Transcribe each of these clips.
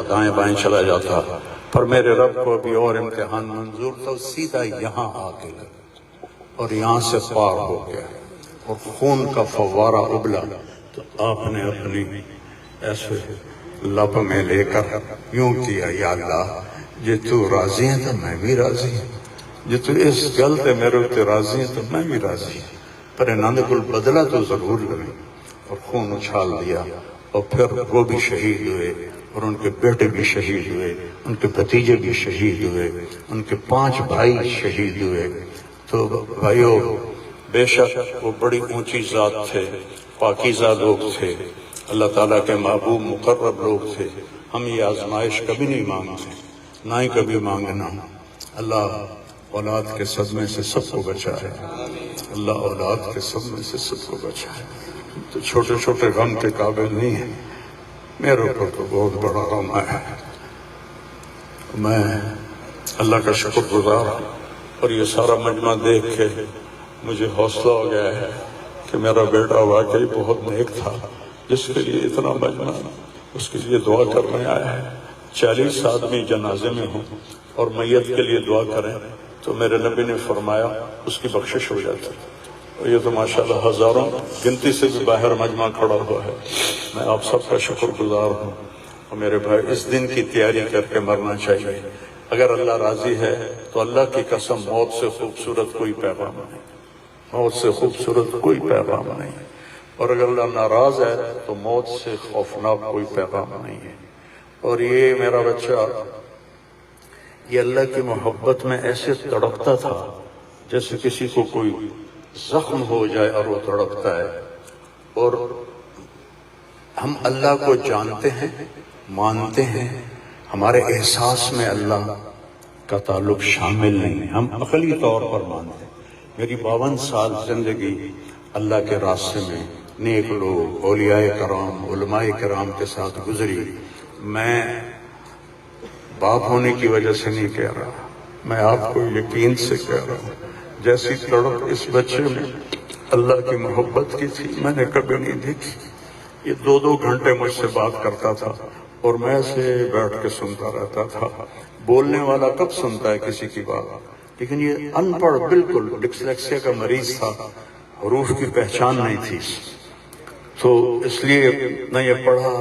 دائیں بائیں چلا جاتا، پر میرے رب کو ابھی اور امتحان منظور تھا، سیدھا یہاں آ کے لگا اور یہاں سے پار ہو گیا اور خون کا فوارہ ابلا۔ تو آپ نے اپنی ایسے لب میں لے کر یوں کیا، یا اللہ جی تو راضی ہے تو میں بھی راضی ہوں، جی تو اس گل تے میرے تے راضی ہے تو میں بھی راضی ہوں، پر انہوں نے کل بدلہ تو ضرور لگے۔ اور خون اچھال دیا اور پھر وہ بھی شہید ہوئے اور ان کے بیٹے بھی شہید ہوئے، ان کے بھتیجے بھی شہید ہوئے، ان کے 5 بھائی شہید ہوئے۔ تو بھائیو، بے شک وہ بڑی اونچی ذات تھے، پاکیزہ لوگ تھے، اللہ تعالیٰ کے محبوب مقرب لوگ تھے۔ ہم یہ آزمائش کبھی نہیں مانگتے، نہ ہی کبھی مانگنا۔ اللہ اولاد کے صدمے سے سب کو بچائے، اللہ اولاد کے صدمے سے سب کو بچائے۔ تو چھوٹے چھوٹے غم کے قابل نہیں ہیں، میرے اوپر تو بہت بڑا غم ہے۔ میں اللہ کا شکر گزار ہوں، اور یہ سارا مجمع دیکھ کے مجھے حوصلہ ہو گیا ہے کہ میرا بیٹا واقعی بہت نیک تھا، جس کے لیے اتنا مجمع اس کے لیے دعا کرنے آیا ہے۔ 40 آدمی جنازے میں ہوں اور میت کے لیے دعا کریں تو میرے نبی نے فرمایا اس کی بخشش ہو جاتی ہے۔ اور یہ تو ماشاءاللہ ہزاروں گنتی سے بھی باہر مجمع کھڑا ہوا ہے۔ میں آپ سب کا شکر گزار ہوں، اور میرے بھائی اس دن کی تیاری کر کے مرنا چاہیے۔ اگر اللہ راضی ہے تو اللہ کی قسم موت سے خوبصورت کوئی پیغام نہیں، موت سے خوبصورت کوئی پیغام نہیں، اور اگر اللہ ناراض ہے تو موت سے خوفناک کوئی پیغام نہیں ہے۔ اور یہ میرا بچہ یہ اللہ کی محبت میں ایسے تڑپتا تھا جیسے کسی کو کوئی زخم ہو جائے اور وہ تڑپتا ہے۔ اور ہم اللہ کو جانتے ہیں، مانتے ہیں، ہمارے احساس میں اللہ کا تعلق شامل نہیں ہے، ہم عقلی طور پر مانتے ہیں۔ میری 52 سال زندگی اللہ کے راستے میں نیک لوگ، اولیاء کرام، علماء کرام کے ساتھ گزری۔ میں باپ ہونے کی وجہ سے نہیں کہہ رہا، میں آپ کو یقین سے کہہ رہا ہوں، جیسی تڑپ اس بچے میں اللہ کی محبت کی تھی میں نے کبھی نہیں دیکھی۔ یہ 2 گھنٹے مجھ سے بات کرتا تھا اور میں سے بیٹھ کے سنتا رہتا تھا۔ بولنے والا کب سنتا ہے کسی کی بات، لیکن یہ ان پڑھ بالکل ڈسلیکسیا کا مریض تھا، حروف کی پہچان نہیں تھی، تو اس لیے نہ یہ پڑھا،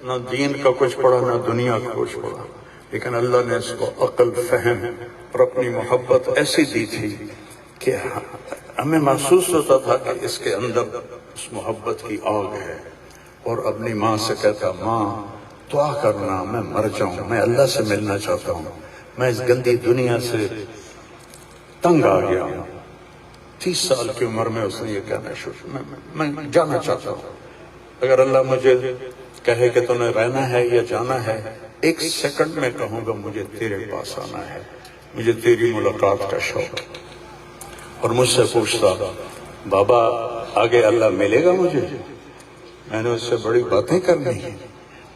نہ دین کا کچھ پڑھا، نہ دنیا کا کچھ پڑھا، لیکن اللہ نے اس کو عقل، فہم اور اپنی محبت ایسی دی تھی کہ ہمیں محسوس ہوتا تھا کہ اس کے اندر اس محبت کی آگ ہے۔ اور اپنی ماں سے کہتا، ماں دعا کرنا میں مر جاؤں، میں اللہ سے ملنا چاہتا ہوں، میں اس گندی دنیا سے تنگ آ گیا ہوں۔ 30 سال کی عمر میں اس نے یہ کہنا شروع، میں جانا چاہتا ہوں، اگر اللہ مجھے کہے کہ تو نے رہنا ہے یا جانا ہے، 1 سیکنڈ میں کہوں گا مجھے تیرے پاس آنا ہے، مجھے تیری ملاقات کا شوق۔ اور مجھ سے پوچھتا، بابا آگے اللہ ملے گا مجھے؟ میں نے اس سے بڑی باتیں کرنی ہیں،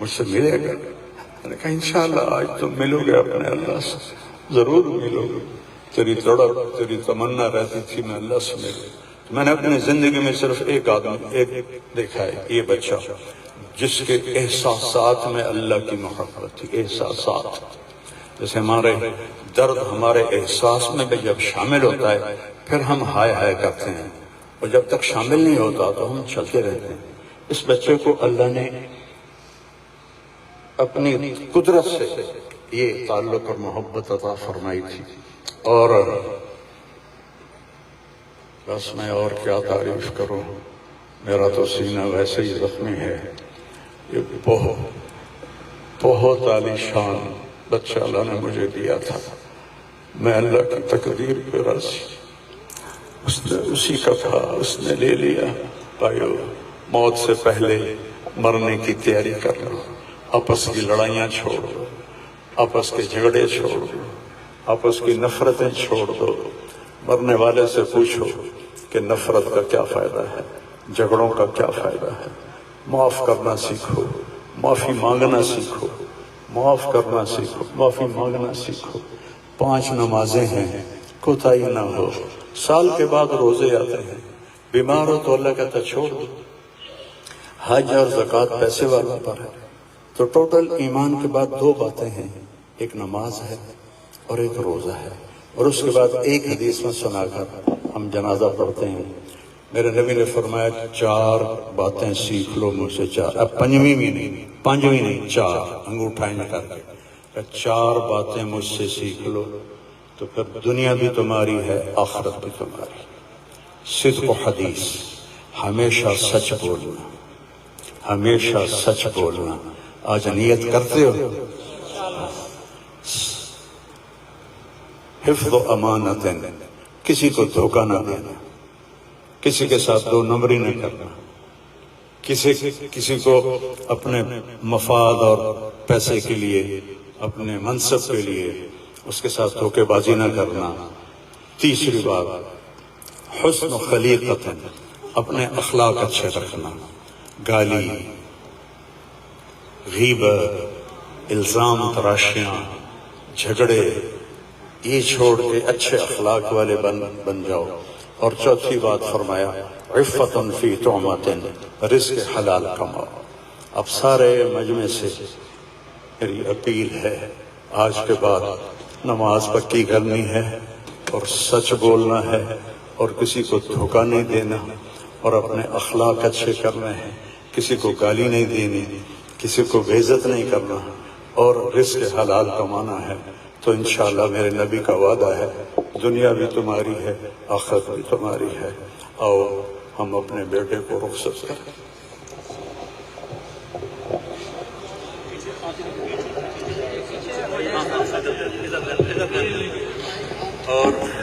مجھ سے ملے گا؟ میں نے کہا انشاءاللہ آج تم ملو گے اپنے اللہ سے، ضرور ملو گے۔ تیری تڑپ، تیری تمنا رہتی تھی میں اللہ سے ملوں۔ میں نے اپنی زندگی میں صرف ایک آدمی دیکھا ہے، یہ بچہ جس کے احساسات میں اللہ کی محبت تھی۔ احساسات جیسے ہمارے درد ہمارے احساس میں بھی جب شامل ہوتا ہے پھر ہم ہائے ہائے کرتے ہیں، اور جب تک شامل نہیں ہوتا تو ہم چلتے رہتے ہیں۔ اس بچے کو اللہ نے اپنی قدرت سے یہ تعلق اور محبت عطا فرمائی تھی۔ اور بس میں اور کیا تعریف کروں، میرا تو سینہ ویسے ہی زخمی ہے۔ یہ بہت عالی شان بچہ اللہ نے مجھے دیا تھا، میں اللہ کی تقدیر پہ راضی، اس نے اسی کا تھا، اس نے لے لیا۔ بھائیو، موت سے پہلے مرنے کی تیاری کر لو، آپس کی لڑائیاں چھوڑ دو، آپس کے جھگڑے چھوڑ دو، آپس کی نفرتیں چھوڑ دو۔ مرنے والے سے پوچھو کہ نفرت کا کیا فائدہ ہے، جھگڑوں کا کیا فائدہ ہے۔ معاف کرنا سیکھو، معافی مانگنا سیکھو، معاف کرنا سیکھو، معافی مانگنا سیکھو۔ 5 نمازیں ہیں، کوتاہی نہ ہو۔ سال کے بعد روزے آتے ہیں، بیمار ہو تو اللہ کہتا چھوڑ دو۔ حج اور زکوٰۃ پیسے والوں پر ہے، تو ٹوٹل ایمان کے بعد دو باتیں ہیں، ایک نماز ہے اور ایک روزہ ہے، اور اس کے بعد ایک حدیث میں سنا کر ہم جنازہ پڑھتے ہیں۔ میرے نبی نے فرمایا 4 باتیں سیکھ لو مجھ سے، 4، اب پانچویں نہیں 4 انگوٹھا کر کے 4 باتیں مجھ سے سیکھ لو تو پھر دنیا بھی تمہاری ہے، آخرت بھی تمہاری۔ صدق و حدیث، ہمیشہ سچ بولنا، ہمیشہ سچ بولنا۔ آج نیت کرتے ہو؟ حفظ و امانت، کسی کو دھوکہ نہ دینا، کسی کے ساتھ 2 نمبری نہ کرنا، کسی کو اپنے مفاد اور پیسے کے لیے، اپنے منصب کے لیے اس کے ساتھ دھوکے بازی نہ کرنا۔ تیسری بات، حسن و خلیقت، اپنے اخلاق اچھے رکھنا، گالی، غیبت، الزام تراشیاں، جھگڑے، یہ چھوڑ کے اچھے اخلاق والے بن جاؤ۔ اور چوتھی بات فرمایا عفت فی طعمت، رزق حلال کماؤ۔ اب سارے مجمع سے میری اپیل ہے، آج کے بعد نماز پکی کرنی ہے اور سچ بولنا ہے اور کسی کو دھوکہ نہیں دینا اور اپنے اخلاق اچھے کرنے ہیں، کسی کو گالی نہیں دینی، کسی کو بے عزت نہیں کرنا اور رزق حلال کمانا ہے۔ تو انشاءاللہ میرے نبی کا وعدہ ہے، دنیا بھی تمہاری ہے، آخرت بھی تمہاری ہے۔ آؤ ہم اپنے بیٹے کو رخصت کریں۔